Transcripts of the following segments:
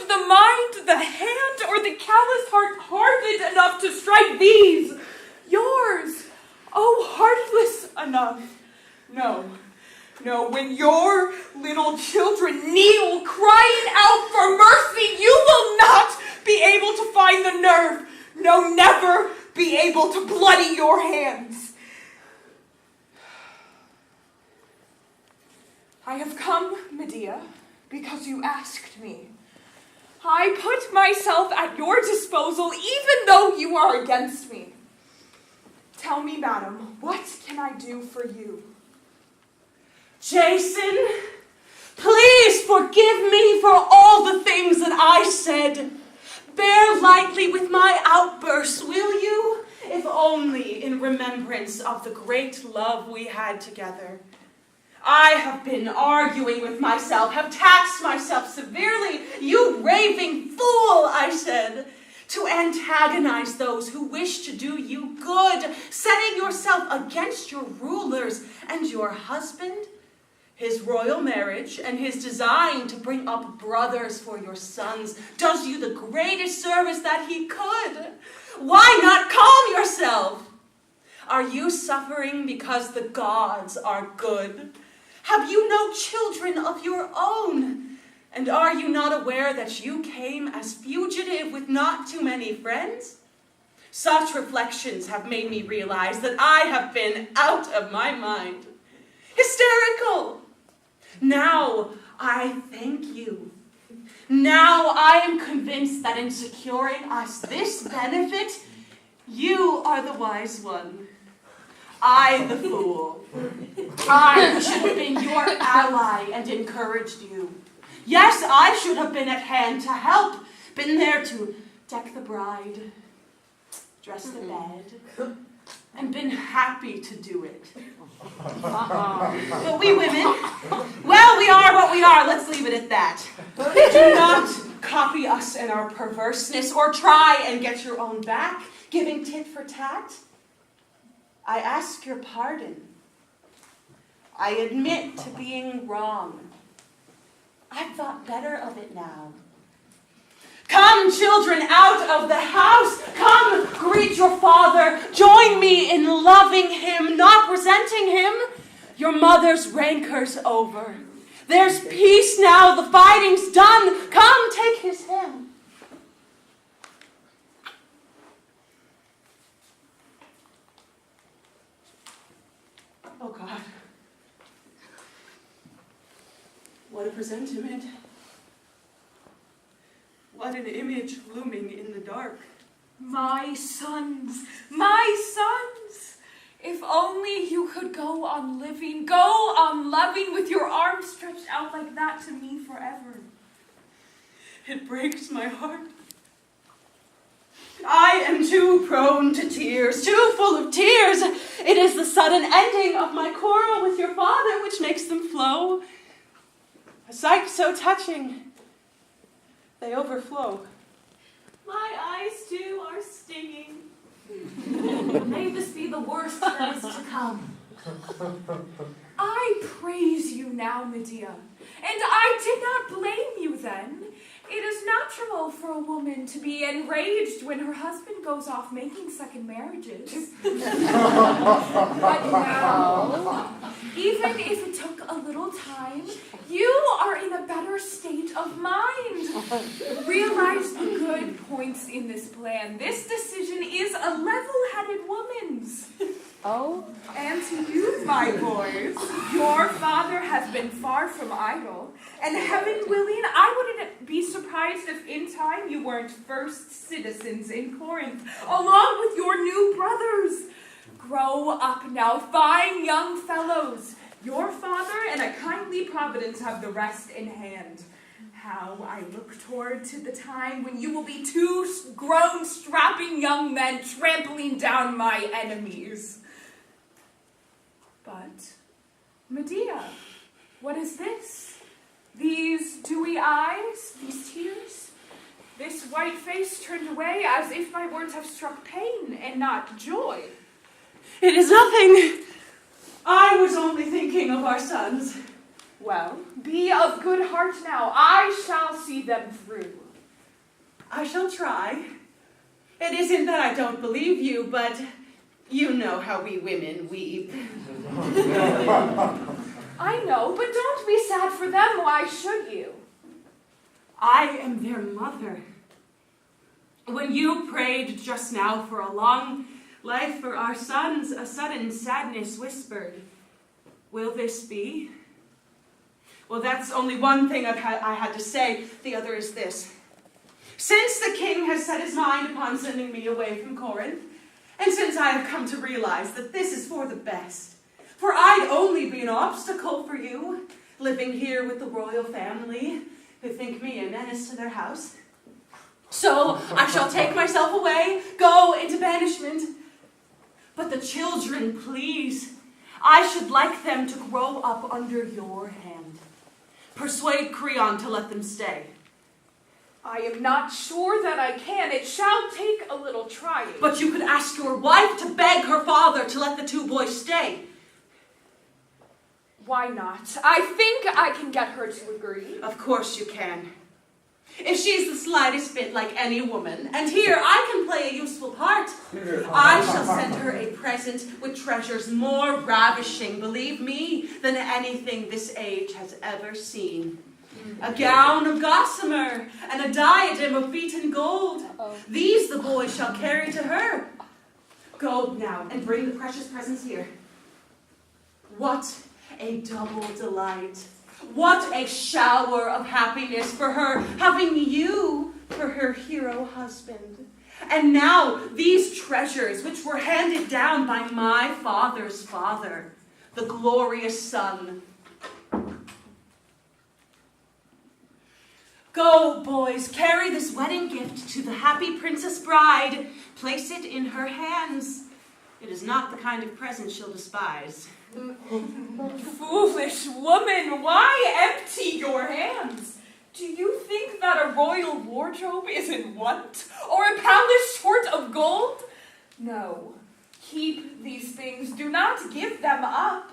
the mind, the hand, or the callous heart hardened enough to strike these, yours, oh, heartless enough? No, when your little children kneel crying out for mercy, you will not be able to find the nerve, no, never be able to bloody your hands. I have come, Medea, because you asked me. I put myself at your disposal, even though you are against me. Tell me, madam, what can I do for you? Jason, please forgive me for all the things that I said. Bear lightly with my outbursts, will you? If only in remembrance of the great love we had together. I have been arguing with myself, have taxed myself severely. You raving fool, I said, to antagonize those who wish to do you good, setting yourself against your rulers and your husband, his royal marriage, and his design to bring up brothers for your sons, does you the greatest service that he could. Why not calm yourself? Are you suffering because the gods are good? Have you no children of your own? And are you not aware that you came as fugitive with not too many friends? Such reflections have made me realize that I have been out of my mind. Hysterical! Now I thank you. Now I am convinced that in securing us this benefit, you are the wise one. I, the fool. I should have been your ally and encouraged you. Yes, I should have been at hand to help, been there to deck the bride, dress the bed, and been happy to do it. But we women, well, we are what we are. Let's leave it at that. Do not copy us in our perverseness or try and get your own back, giving tit for tat. I ask your pardon. I admit to being wrong. I've thought better of it now. Come, children, out of the house. Come, greet your father. Join me in loving him, not resenting him. Your mother's rancor's over. There's peace now. The fighting's done. Come, take his hand. Oh, God. What a presentiment. What an image looming in the dark. My sons, my sons! If only you could go on living, go on loving with your arms stretched out like that to me forever. It breaks my heart. I am too prone to tears, too full of tears. It is the sudden ending of my quarrel with your father which makes them flow. A sight so touching, they overflow. My eyes, too, are stinging. May this be the worst that is to come. I praise you now, Medea, and I did not blame you then. It is natural for a woman to be enraged when her husband goes off making second marriages. But now, even if it took a little time, you are in a better state of mind. Realize the good points in this plan. This decision is a level-headed woman's. Oh? And to you, my boys, your father has been far from idle, and heaven willing, I wouldn't be surprised if in time you weren't first citizens in Corinth, along with your new brothers. Grow up now, fine young fellows. Your father and a kindly providence have the rest in hand. How I look toward to the time when you will be two grown, strapping young men trampling down my enemies. But, Medea, what is this? These dewy eyes, these tears, this white face turned away as if my words have struck pain and not joy. It is nothing. I was only thinking of our sons. Well, be of good heart now. I shall see them through. I shall try. It isn't that I don't believe you, but you know how we women weep. I know, but don't be sad for them. Why should you? I am their mother. When you prayed just now for a long life for our sons, a sudden sadness whispered, "Will this be?" Well, that's only one thing I had to say. The other is this. Since the king has set his mind upon sending me away from Corinth, and since I have come to realize that this is for the best, for I'd only be an obstacle for you, living here with the royal family, who think me a menace to their house. So I shall take myself away, go into banishment. But the children, please, I should like them to grow up under your hand. Persuade Creon to let them stay. I am not sure that I can. It shall take a little trying. But you could ask your wife to beg her father to let the two boys stay. Why not? I think I can get her to agree. Of course you can. If she's the slightest bit like any woman, and here I can play a useful part, I shall send her a present with treasures more ravishing, believe me, than anything this age has ever seen. A gown of gossamer and a diadem of beaten gold. These the boys shall carry to her. Go now and bring the precious presents here. What a double delight. What a shower of happiness for her, having you for her hero husband. And now these treasures which were handed down by my father's father, the glorious son. Go, boys, carry this wedding gift to the happy princess bride. Place it in her hands. It is not the kind of present she'll despise. Foolish woman, why empty your hands? Do you think that a royal wardrobe is in want, or a palace short of gold? No, keep these things, do not give them up.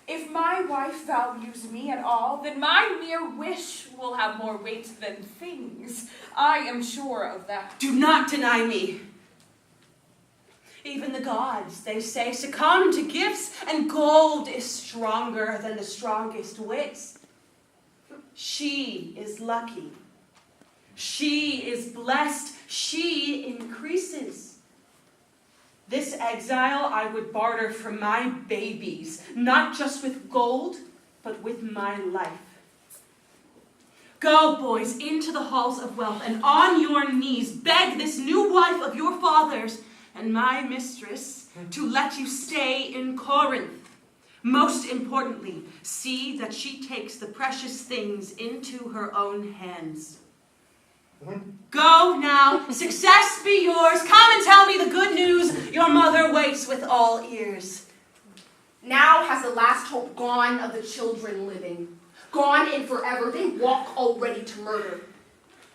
If my wife values me at all, then my mere wish will have more weight than things. I am sure of that. Do not deny me. Even the gods, they say, succumb to gifts, and gold is stronger than the strongest wits. She is lucky. She is blessed. She increases. This exile I would barter for my babies, not just with gold, but with my life. Go, boys, into the halls of wealth, and on your knees beg this new wife of your father's and my mistress to let you stay in Corinth. Most importantly, see that she takes the precious things into her own hands. Go now, success be yours. Come and tell me the good news. Your mother waits with all ears. Now has the last hope gone of the children living. Gone in forever, they walk already to murder.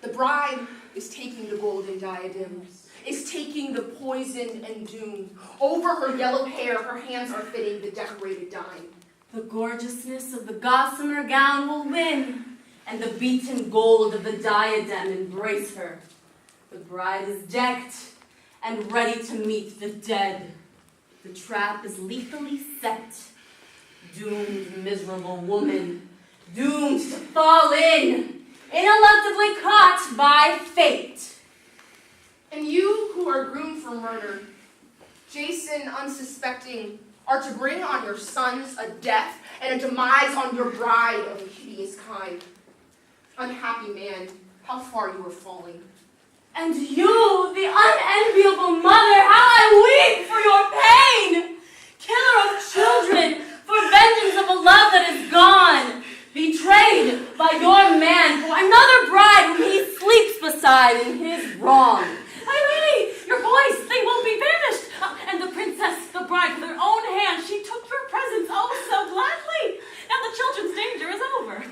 The bride is taking the golden diadems, is taking the poison and doom. Over her yellow hair, her hands are fitting the decorated dime. The gorgeousness of the gossamer gown will win, and the beaten gold of the diadem embrace her. The bride is decked and ready to meet the dead. The trap is lethally set. Doomed, miserable woman, doomed to fall in, ineluctably caught by fate. And you who are groomed for murder, Jason unsuspecting, are to bring on your sons a death and a demise on your bride of a hideous kind. Unhappy man, how far you are falling. And you, the unenviable mother, how I weep for your pain! Killer of children, for vengeance of a love that is gone, betrayed by your man for another bride whom he sleeps beside in his wrong. My lady, your boys, they won't be banished. And the princess, the bride, with her own hand, she took your presents oh so gladly. Now the children's danger is over.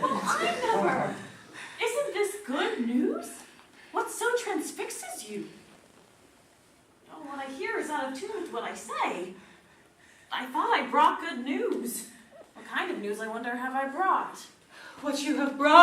Well, I never. Isn't this good news? What so transfixes you? Oh, what I hear is out of tune with what I say. I thought I brought good news. What kind of news, I wonder, have I brought? What you have brought